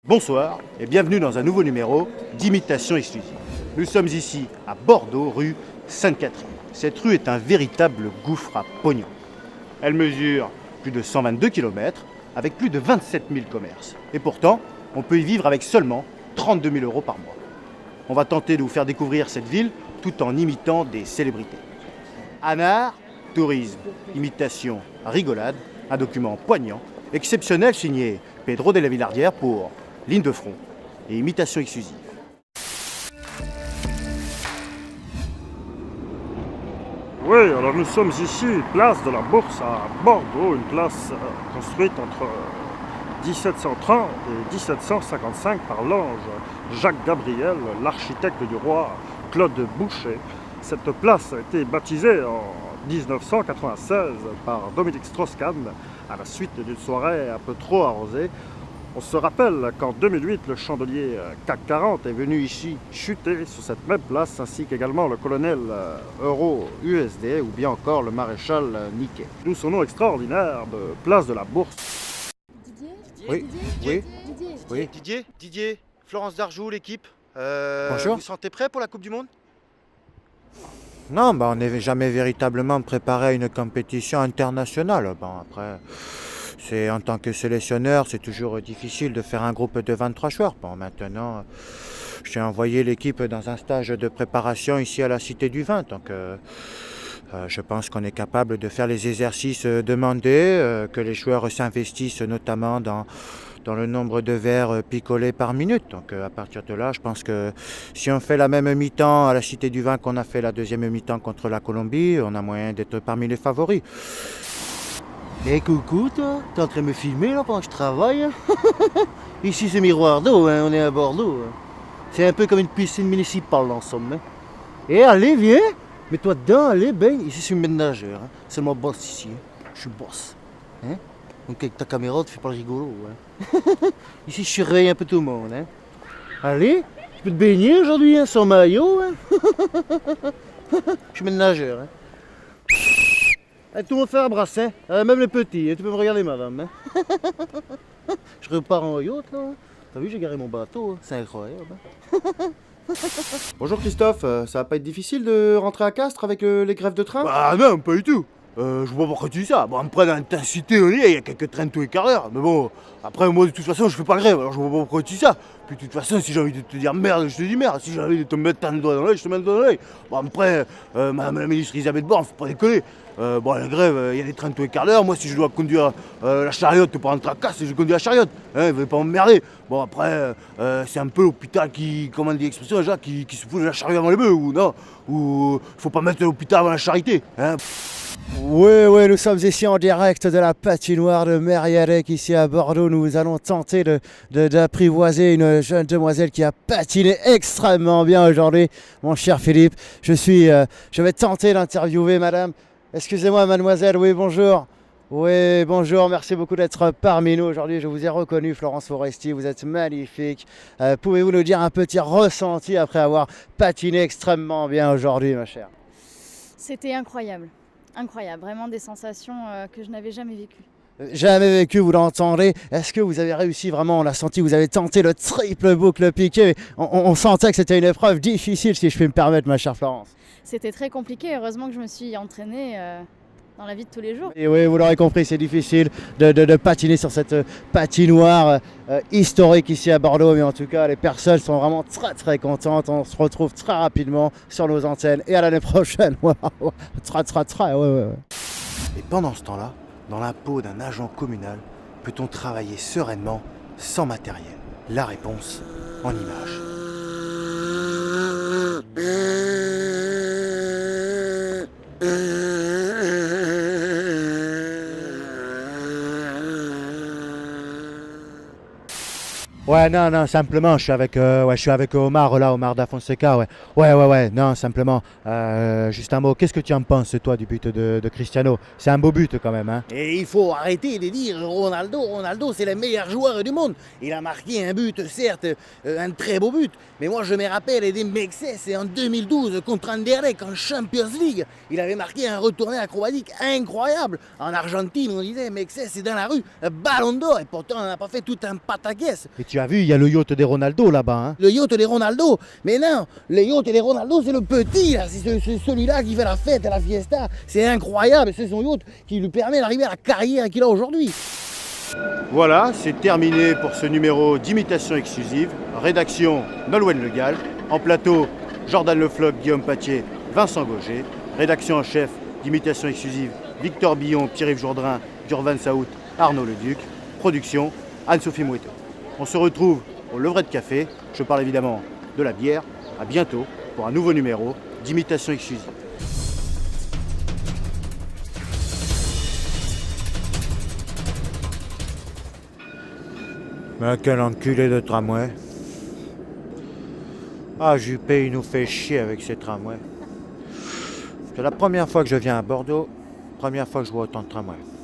Bonsoir et bienvenue dans un nouveau numéro d'Imitation Exclusive. Nous sommes ici à Bordeaux, rue Sainte-Catherine. Cette rue est un véritable gouffre à pognon. Elle mesure plus de 122 km avec plus de 27 000 commerces. Et pourtant, on peut y vivre avec seulement 32 000 euros par mois. On va tenter de vous faire découvrir cette ville tout en imitant des célébrités. Anard, tourisme, imitation, rigolade, un document poignant, exceptionnel signé Pedro de la Villardière pour Ligne de front et imitation exclusive. Oui, alors nous sommes ici, place de la Bourse à Bordeaux, une place construite entre 1730 et 1755 par l'ange Jacques Gabriel, l'architecte du roi Claude Boucher. Cette place a été baptisée en 1996 par Dominique Strauss-Kahn à la suite d'une soirée un peu trop arrosée. On se rappelle qu'en 2008, le chandelier CAC 40 est venu ici chuter sur cette même place, ainsi qu'également le colonel Euro USD ou bien encore le maréchal Nikkei. D'où son nom extraordinaire de place de la Bourse. Oui, oui, oui. Didier, Florence Darjou, l'équipe. Bonjour. Vous sentez prêt pour la Coupe du Monde? Non, on n'est jamais véritablement préparé à une compétition internationale. Après, en tant que sélectionneur, c'est toujours difficile de faire un groupe de 23 joueurs. Maintenant, j'ai envoyé l'équipe dans un stage de préparation ici à la Cité du Vin. Donc, je pense qu'on est capable de faire les exercices demandés, que les joueurs s'investissent notamment dans le nombre de verres picolés par minute. Donc à partir de là, je pense que si on fait la même mi-temps à la Cité du Vin qu'on a fait la deuxième mi-temps contre la Colombie, on a moyen d'être parmi les favoris. Eh coucou toi, t'es en train de me filmer là pendant que je travaille? Ici c'est Miroir d'eau, hein, on est à Bordeaux. C'est un peu comme une piscine municipale en somme. Eh allez viens, mets-toi dedans, allez, ben, ici c'est une ménagère, hein. C'est moi boss ici, hein. Je suis boss. Hein? Donc avec ta caméra tu fais pas le rigolo. Hein. Ici je surveille un peu tout le monde. Hein. Allez, tu peux te baigner aujourd'hui hein, sans maillot. Hein. Je suis ménageur. Hein. Allez, tout le monde fait un brassin, même les petits, hein. Tu peux me regarder madame. Hein. Je repars en yacht là. T'as vu j'ai garé mon bateau, hein. C'est incroyable. Hein. Bonjour Christophe, ça va pas être difficile de rentrer à Castres avec les grèves de train? Bah non, pas du tout. Je vois pas pourquoi tu dis ça. Bon, après l'intensité, il y a quelques trains tous les quarts d'heure. Mais bon, après moi de toute façon je fais pas le grève, alors je vois pas pourquoi tu dis ça. Puis de toute façon si j'ai envie de te dire merde, je te dis merde. Si j'ai envie de te mettre un doigt dans l'œil, je te mets un doigt dans l'œil. Bon après, madame la ministre Elisabeth Borne, faut pas déconner. Bon la grève, il y a des trains tous les quarts d'heure. Moi si je dois conduire la chariote pour rentrer à Castres, je conduis la chariote. Hein, vous allez pas m'emmerder. Bon après, c'est un peu l'hôpital qui, comment on dit l'expression déjà, qui se fout de la charrue avant les bœufs, ou non? Ou faut pas mettre l'hôpital avant la charité. Hein. Oui, nous sommes ici en direct de la patinoire de Mériadeck, ici à Bordeaux. Nous allons tenter d'apprivoiser une jeune demoiselle qui a patiné extrêmement bien aujourd'hui, mon cher Philippe. Je vais tenter d'interviewer madame. Excusez-moi mademoiselle, oui bonjour. Oui, bonjour, merci beaucoup d'être parmi nous aujourd'hui. Je vous ai reconnu, Florence Foresti, vous êtes magnifique. Pouvez-vous nous dire un petit ressenti après avoir patiné extrêmement bien aujourd'hui, ma chère? C'était incroyable. Incroyable, vraiment des sensations que je n'avais jamais vécues. Jamais vécu, vous l'entendrez. Est-ce que vous avez réussi vraiment? On l'a senti, vous avez tenté le triple boucle piqué. On sentait que c'était une épreuve difficile, si je puis me permettre, ma chère Florence. C'était très compliqué, heureusement que je me suis entraînée dans la vie de tous les jours. Et oui, vous l'aurez compris, c'est difficile de patiner sur cette patinoire historique ici à Bordeaux. Mais en tout cas, les personnes sont vraiment très très contentes. On se retrouve très rapidement sur nos antennes et à l'année prochaine. Très, ouais. Et pendant ce temps-là, dans la peau d'un agent communal, peut-on travailler sereinement sans matériel? La réponse en images. Ouais, non, simplement, je suis avec Omar, là, Omar da Fonseca, ouais, non, simplement, juste un mot, qu'est-ce que tu en penses, toi, du but de Cristiano? C'est un beau but, quand même, hein? Et il faut arrêter de dire Ronaldo, c'est le meilleur joueur du monde. Il a marqué un but, certes, un très beau but, mais moi, je me rappelle des Mexès, c'est en 2012, contre Anderlecht, en Champions League. Il avait marqué un retourné acrobatique incroyable. En Argentine, on disait, Mexès, c'est dans la rue, ballon d'or, et pourtant, on n'a pas fait tout un pataquès. Et tu tu as vu, il y a le yacht des Ronaldo là-bas. Hein. Le yacht des Ronaldo. Mais non, le yacht des Ronaldo, c'est le petit, là. C'est celui-là qui fait la fête et la fiesta. C'est incroyable, c'est son yacht qui lui permet d'arriver à la carrière qu'il a aujourd'hui. Voilà, c'est terminé pour ce numéro d'imitation exclusive. Rédaction Nolwenn Le Gall. En plateau, Jordan Le Floch, Guillaume Patier, Vincent Gauger. Rédaction en chef d'imitation exclusive, Victor Billon, Pierre-Yves Jourdain, Durvan Saout, Arnaud Leduc. Production, Anne-Sophie Mouetto. On se retrouve au Levrette de Café. Je parle évidemment de la bière. À bientôt pour un nouveau numéro d'imitation exclusive. Mais quel enculé de tramway. Ah, Juppé, il nous fait chier avec ces tramways. C'est la première fois que je viens à Bordeaux, première fois que je vois autant de tramways.